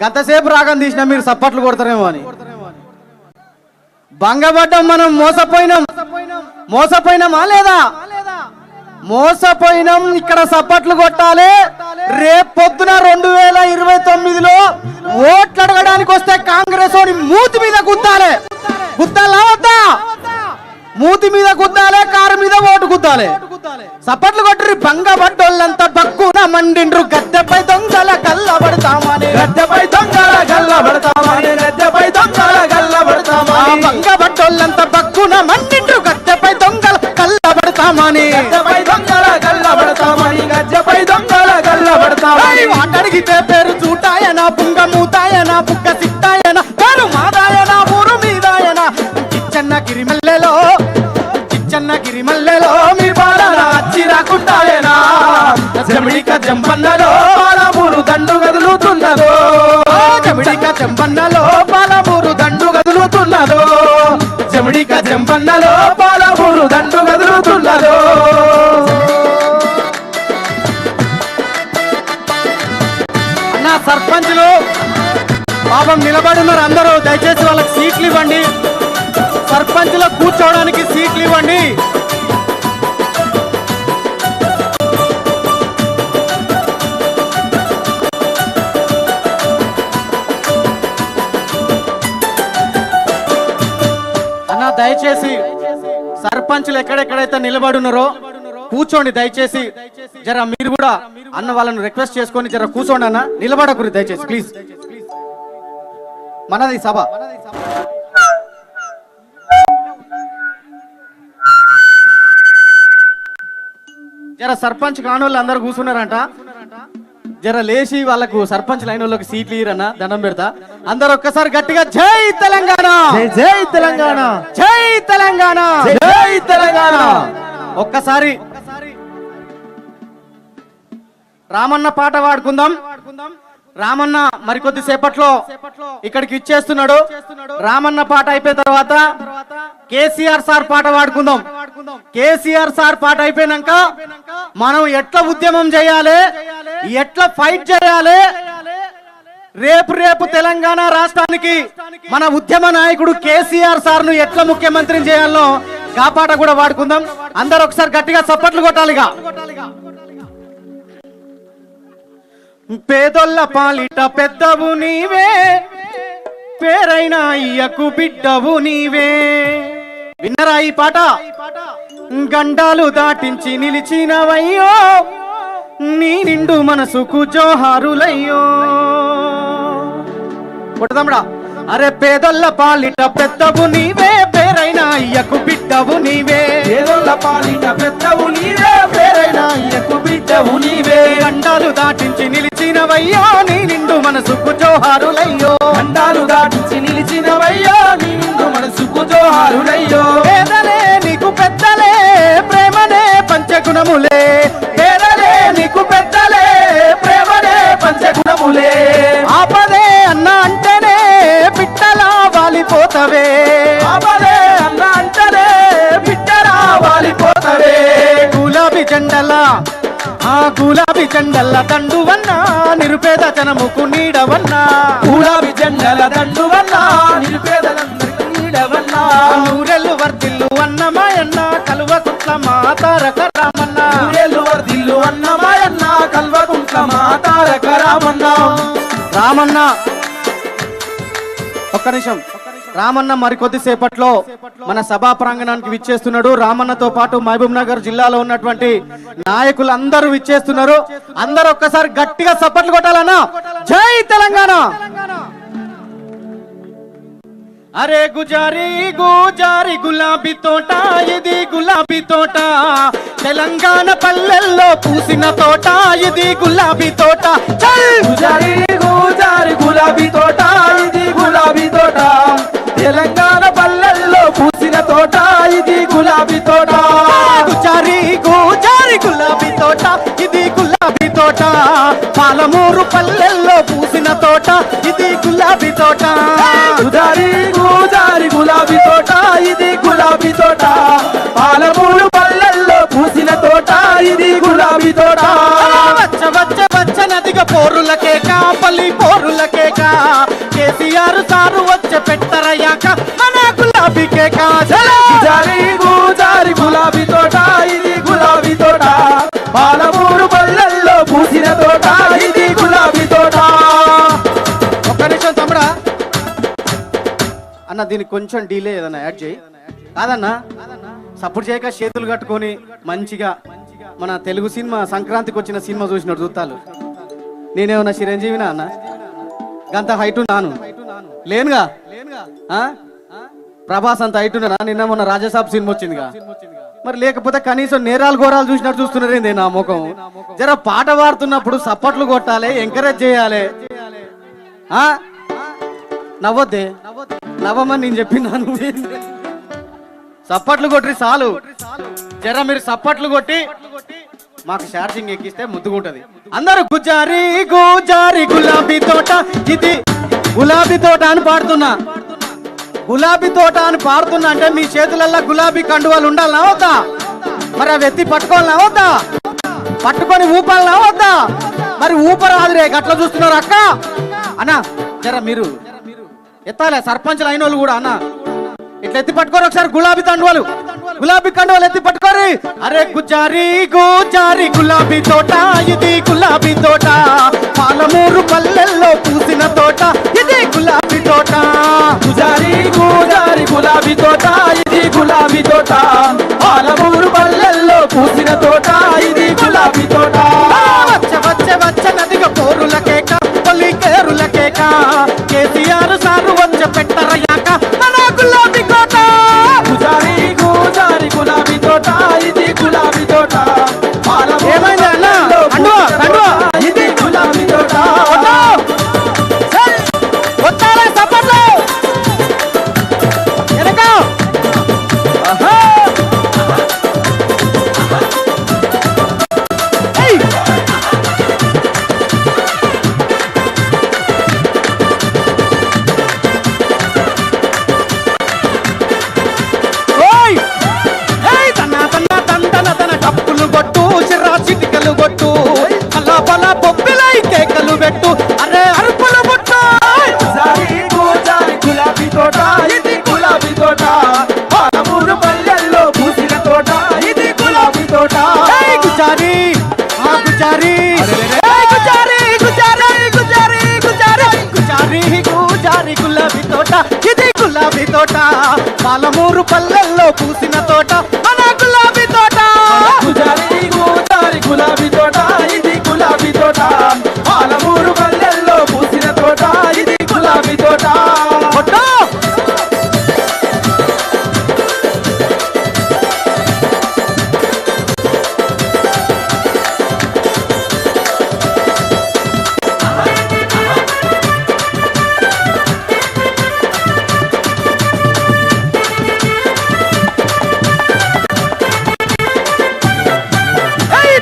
గంతసేపు రాగం తీసినా మీరు సప్పట్లు కొడతారేమో అని. భంగపడ్డం, మనం మోసపోయినామా లేదా? మోసపోయినాం. ఇక్కడ సప్పట్లు కొట్టాలి. రేపు పొద్దున 2029లో ఓట్లు అడగడానికి వస్తే కాంగ్రెస్ మూతి మీద గుద్దాలి. గుద్దాలా వద్దా? మూతి మీద గుద్దాలి, కారు మీద ఓటు గుద్దాలి. సప్పట్లు కొట్టరు. భంగపడ్డోళ్ళంతా బక్కున మండిండ్రు. గద్దెపై దొంగల గల్లబడతామని, గద్దెపై దొంగల గల్లబడతామని, గద్దెపై దొంగల గల్లబడతామని. భంగపడ్డోళ్ళంతా బక్కున మండిండ్రు. గద్దెపై దొంగల గల్లబడతామని, గద్దెపై దొంగల గల్లబడతామని, గద్దెపై దొంగల గల్లబడతామని. వాటడిగితే పేరు చూటాయన, పుంగ మూతాయన, పుక్క సిట్టాయన, పేరు మాదాయన, ఊరు మీదాయన. కిచ్చన్న గిరిమల్లెలో మీ బాలన అచ్చి రాకుంటాయనా. జమిడిక జంపన్నలో పాలమూరు దండు గదులుతున్నదో, జమిడిక జంపన్నలో పాలమూరు దండు గదులుతున్నదో, జమిడిక జంపన్నలో పాలమూరు దండు గదులుతున్నదో. అన్న సర్పంచులు పాపం నిలబడున్నారు అందరూ. దయచేసి వాళ్ళకి సీట్లు ఇవ్వండి. సర్పంచులకు కూర్చోవడానికి సీట్లు ఇవ్వండి. అన్న దయచేసి సర్పంచులు ఎక్కడెక్కడైతే నిలబడున్నారో కూర్చోండి దయచేసి. జర మీరు కూడా అన్న వాళ్ళను రిక్వెస్ట్ చేసుకొని జర కూర్చోండి అన్న, నిలబడకురు దయచేసి ప్లీజ్. మనది సభ. జర సర్పంచ్ కానోళ్ళు అందరు కూర్చున్నారంట. జర లేచి వాళ్ళకు సర్పంచ్ లైన్ వాళ్ళకి సీట్లు ఇరన్నా, దండం పెడతా. అందరు ఒక్కసారి గట్టిగా జై తెలంగాణ, జై తెలంగాణ, జై తెలంగాణ, జై తెలంగాణ. ఒక్కసారి రామన్న పాట పాడుకుందాం. రామన్న మరికొద్ది సేపట్లో ఇక్కడికి ఇచ్చేస్తున్నాడు. రామన్న పాట అయిపోయిన తర్వాత కేసీఆర్ సార్ పాట పాడుకుందాం. కేసీఆర్ సార్ పాట అయిపోయినాక మనం ఎట్లా ఉద్యమం చేయాలి, ఎట్లా ఫైట్ చేయాలి, రేపు తెలంగాణ రాష్ట్రానికి మన ఉద్యమ నాయకుడు కేసీఆర్ సార్ ను ఎట్లా ముఖ్యమంత్రిని చేయాలో ఆ పాట కూడా పాడుకుందాం. అందరు ఒకసారి గట్టిగా చప్పట్లు కొట్టాలిగా. పేదొల్ల పాలిట పెద్దవు నీవే, పేరైన అయ్యకు బిడ్డవు నీవే. విన్నరా ఈ పాట? గండాలు దాటించి నిలిచినవయ్యో, నీ నిండు మనసుకు జోహారులయ్యో. కొడదాంరా. అరే పేదొల్ల పాలిట పెద్దవు నీవే, పేరైన అయ్యకు బిడ్డవు నీవే. పేదొల్ల పాలిట పెద్దవు నీవే, పేరైన అయ్యకు బిడ్డవు నీవే. గండాలు దాటించి నిలిచినవయ్యో, నీ నిండు మనసుకు జోహారులయ్యో. గండాలు దాటించి నిలిచినవయ్యో, నీ నిండు మనసుకు జోహారులయ్యో. పేదలే నీకు పెద్దలే, ప్రేమనే పంచగుణములే. పేదలే నీకు పెద్దలే, ప్రేమనే పంచగుణములే. ఆపదే అన్న అంటేనే పిట్టలా వాలిపోతవే, ఆపదే అన్న అంటేనే పిట్టలా వాలిపోతవే. గులాబీ జెండల దండువన్నా, నిరుపేద జనముకు నీడవన్నా. గులాబీ జెండల దండువన్నా, నిరుపేదలందరికీ నీడవన్నా. నూరెళ్ళు వర్దిల్లు అన్నమాయన్న, కలువకుట్ల మా తారక రామన్న. నూరెళ్ళు వర్దిల్లు అన్నమాయన్న, కల్వకుంట్ల మా తారక రామన్న. రామన్న ఒక్క నిమిషం. రామన్న మరికొద్ది సేపట్లో మన సభా ప్రాంగణానికి విచ్చేస్తున్నాడు. రామన్నతో పాటు మహబూబ్ నగర్ జిల్లాలో ఉన్నటువంటి నాయకులు అందరూ విచ్చేస్తున్నారు. అందరూ ఒక్కసారి గట్టిగా చప్పట్లు కొట్టాలన్నా. జై తెలంగాణ. అరే గుజారి గుజారి గులాబీ తోట, ఇది గులాబీ తోట. తెలంగాణ పల్లెల్లో పూసిన తోట, ఇది గులాబీ తోట. గుజారి గుజారి గులాబీ తోట, ఇది గులాబీ తోట. తెలంగాణ పల్లెల్లో పూసిన తోట, ఇది గులాబీ తోట. గుజారి గుజారి గులాబీ తోట, ఇది గులాబీ తోట. పాలమూరు పల్లెల్లో పూసిన తోట, ఇది గులాబీ తోట. గుజారి గుజారి గులాబీ తోట, ఇది గులాబీ తోట. పాలమూరు పల్లెల్లో పూసిన తోట, ఇది గులాబీ తోట. వచ్చ వచ్చ వచ్చ నదిగా పోరులకే కాపలు మళ్ళీ పోరులకేక కేసీఆర్ సారు వచ్చే పెట్టరయ్యాక మన గులాబీ కేక జారి గూజారి గులాబీ తోట ఇది గులాబీ తోట పాలమూరు పల్లెల్లో పూసిన తోట ఇది గులాబీ తోట. ఒక్క నిమిషం తమ్ముడా అన్న దీనికి కొంచెం డిలే ఏదన్నా యాడ్ చేయి. కాదన్నా సపోర్ట్ చేయక చేతులు కట్టుకొని మంచిగా మన తెలుగు సినిమా సంక్రాంతికి వచ్చిన సినిమా చూసినట్టు చూస్తాలు. నేనేమన్నా చిరంజీవినా అన్న గంత హైట్ నాను లేనుగా ప్రభాస్ అంత హైట్ ఉన్నా. నిన్న మొన్న రాజాసాబ్ సినిమా వచ్చిందిగా మరి లేకపోతే కనీసం నేరాలు ఘోరాలు చూసినట్టు చూస్తున్నారేంది నా ముఖం. జర పాట పాడుతున్నప్పుడు సప్పట్లు కొట్టాలి, ఎంకరేజ్ చేయాలి. నవ్వొద్దే నవ్వమని నేను చెప్పినాను. సప్పట్లు కొట్టి చాలు. జర మీరు సప్పట్లు కొట్టి మాకు ఛార్జింగ్ ఎక్కిస్తే ముద్దుకుంటది. అందరూ గుజారి గుజారి గులాబీ తోట ఇది గులాబీ తోట అని పాడుతున్నా. గులాబీ తోట అని పాడుతున్నా అంటే మీ చేతులల్లో గులాబీ కండువాలు ఉండాలనా వద్దా? మరి అవి ఎత్తి పట్టుకోవాలనా వద్దా? పట్టుకొని ఊపాలనా వద్దా? మరి ఊపరాదురే గట్ల చూస్తున్నారు అక్క. అన్నా జర మీరు ఎత్తాలే సర్పంచ్లు అయిన వాళ్ళు కూడా అన్న ఇట్లా ఎత్తి పట్టుకోరు ఒకసారి గులాబీ తండువాలు గులాబీ కండువాలు ఎత్తి పట్టుకోరి. అరే గుజారి గుజారి గులాబీ తోట ఇది గులాబీ తోట పాలమూరు పల్లెల్లో పూసిన తోట ఇది గులాబీ తోట. గుజారి గుజారి గులాబీ తోట ఇది గులాబీ తోట పాలమూరు పల్లెల్లో పూసిన తోట ఇది గులాబీ తోట. వచ్చ వచ్చ వచ్చ నదిగా పోరుల కేక పల్లి కేరుల కేక కేసీఆర్ సారు వచ్చ పెట్టరయ్యాక మన గులాబీ కోట. గుజారి గుజారి గులాబీ తోట ఇది గులాబీ తోట ఏమైంది అన్న కండువా కండువా ఇది గులాబీ తోట. వస్తారా సప్పట్లు వెనక టప్పులు కొట్టు చిరా చిటికలు కొట్టు అలా బల బొబ్బిలై కేకలు పెట్టు అరే అరుపులు ముట్టు. గుజారి గుజారి గులాబీ తోట ఇది గులాబీ తోట పాలమూరు పల్లెల్లో పూసిన తోట ఇది గులాబీ తోట. గుజారి గుజారి గుజారి గుజారి గుజారి గుజారి గుజారి గుజారి గులాబీ తోట ఇది గులాబీ తోట పాలమూరు పల్లెల్లో పూసిన తోట మన గులాబీ తోట. గుజారి గుజారి గులాబీ తోట ఇది గులాబీ తోట పాలమూరు పల్లెల్లో పూసిన తోట ఇది గులాబీ తోట. కొట్టు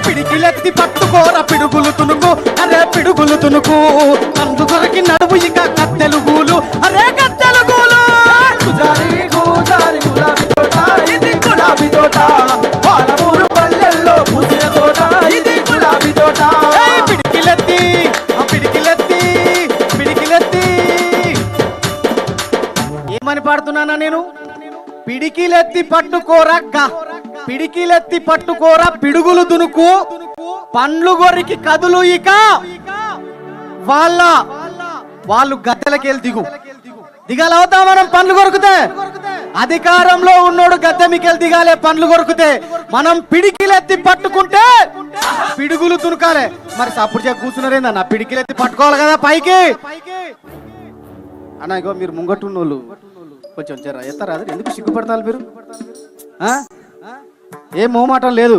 పిడికిలెత్తి పట్టుకోర పిడుగులు తునుకు అరే పిడుగులు తునుకు అందు కొరకి నడువు ఇక కత్తెలుగులు అరే కత్తెలుగులు. గుజారి గుజారి గులాబీ తోట ఇది గులాబీ తోట పాలమూరు పల్లెల్లో పూసిన తోట ఇది గులాబీ తోట. పిడికిలెత్తి పిడికిలెత్తి పిడికిలెత్తి ఏమని పాడుతున్నానా నేను? పిడికిలెత్తి పట్టుకోరక్క పిడికిలెత్తి పట్టుకోరా పిడుగులు దునుకు పండ్లు గొర్రికి కదులు ఇక వాళ్ళు గద్దెలకెళ్ళి దిగాలవుతా మనం పండ్లు కొరుకుతే. అధికారంలో ఉన్నోడు గద్దె మీకెళ్ళి దిగాలే పండ్లు కొరుకుతే. మనం పిడికిలెత్తి పట్టుకుంటే పిడుగులు తునకాలే. మరి అప్పుడు చెప్పి కూర్చున్నారేందన్న పిడికిలెత్తి పట్టుకోవాలి కదా పైకి. అన్న ఇగో మీరు ముంగట్టున్నోళ్ళు కొంచెం జర ఎత్తారా ఎందుకు సిగ్గుపడతారు మీరు? ఏం మోమాటం లేదు.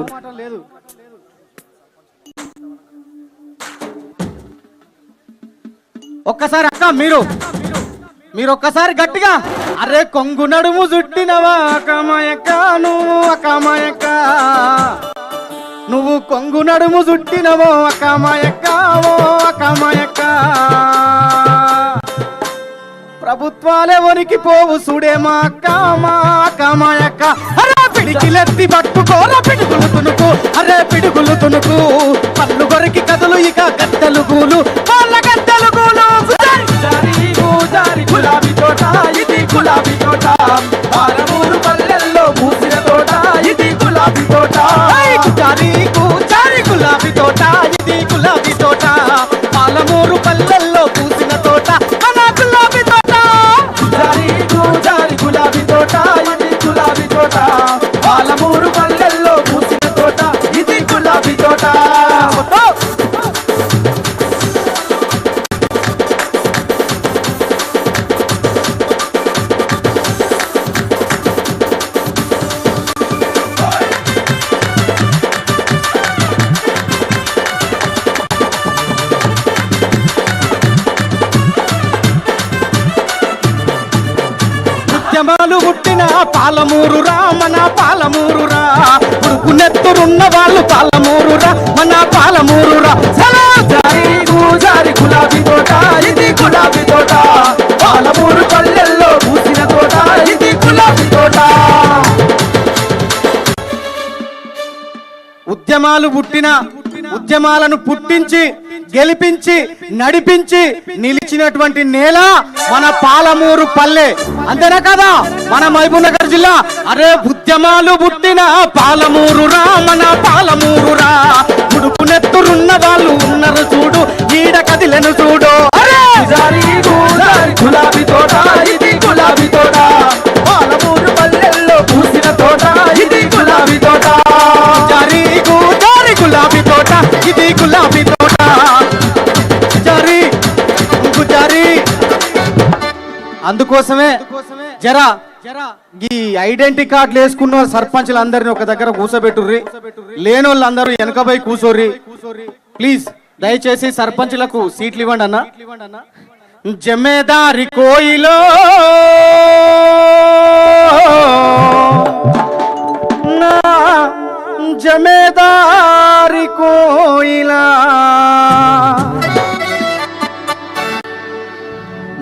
ఒక్కసారి అక్క మీరు ఒక్కసారి గట్టిగా అరే కొంగు నడుము జుట్టినవా అకమాయక్క నువ్వు అకమాయక్క నువ్వు కొంగు నడుము జుట్టినవో అకమాయక్క ఓ అకమాయక్క ప్రభుత్వాలే వణికిపోవు సుడేమా అకమాయక్క అరే పిడికిలెత్తి పట్టుకోరా పిడుగులు తునుకు అరే పిడుగులు తునుకు పళ్ళు కొరికి కదులు ఇక గద్దెలు గూలు వాళ్ళ గద్దెలు గూలు. పల్లెల్లో పూసిన తోట మన గులాబీ తోట. జారి గుజారి గులాబీ తోట ఇది గులాబీ తోట పాలమూరు పల్లెల్లో పూసిన తోట ఇది గులాబీ తోట. ఉద్యమాలు పుట్టిన పాలమూరురా మన పాలమూరురా. ఉడుకునెత్తురున్న వాళ్ళు పాలమూరురా మన పాలమూరురా. జారి గుజారి గులాబీ తోట ఇది గులాబీ తోట పాలమూరు పల్లెల్లో పూసిన తోట ఇది గులాబీ తోట. ఉద్యమాలు పుట్టిన ఉద్యమాలను పుట్టించి గెలిపించి నడిపించి నిలిచినటువంటి నేల మన పాలమూరు పల్లె. అంతేనా కదా మన మహబూబ్ నగర్ జిల్లా. అరే ఉద్యమాలు పుట్టిన పాలమూరురా మన పాలమూరురా. ఉడుకునెత్తురున్న వాళ్ళు ఉన్నారు చూడు ఈడ కదిలను చూడు. అరే జారి గుజారి గులాబీ తోట ఇది గులాబీ తోట పాలమూరు పల్లెల్లో పూసిన తోట ఇది గులాబీ తోట. జారి గులాబీ తోట ఇది గులాబీ తోట. జారి గుజారి. అందుకోసమే జరా ఈ ఐడెంటిటీ కార్డులు వేసుకున్న సర్పంచులు అందరిని ఒక దగ్గర కూర్చోబెట్టుర్రి, లేని వాళ్ళందరూ వెనకబై కూర్చోర్రి ప్లీజ్. దయచేసి సర్పంచులకు సీట్లు ఇవ్వండి అన్న. జమేదారి కోయిలో నా జమేదారి కోయిలా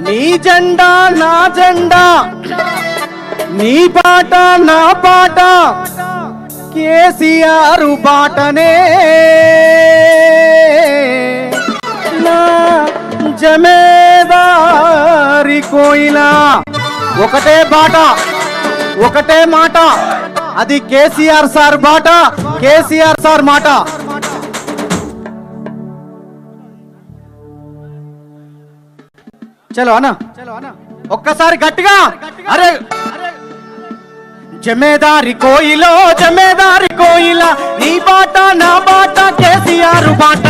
నీ జెండా నా జెండా నీ పాట నా పాట కేసీఆర్ బాటనే నా జమేదారి కోయిలా. ఒకటే బాట ఒకటే మాట, అది కేసీఆర్ సార్ బాట కేసీఆర్ సార్ మాట. చలో అన్న ఒక్కసారి గట్టిగా. అరే జమేదారి కోయిలో జమేదారి కోయిలా నీ బాట నా బాట కేసీఆర్ బాట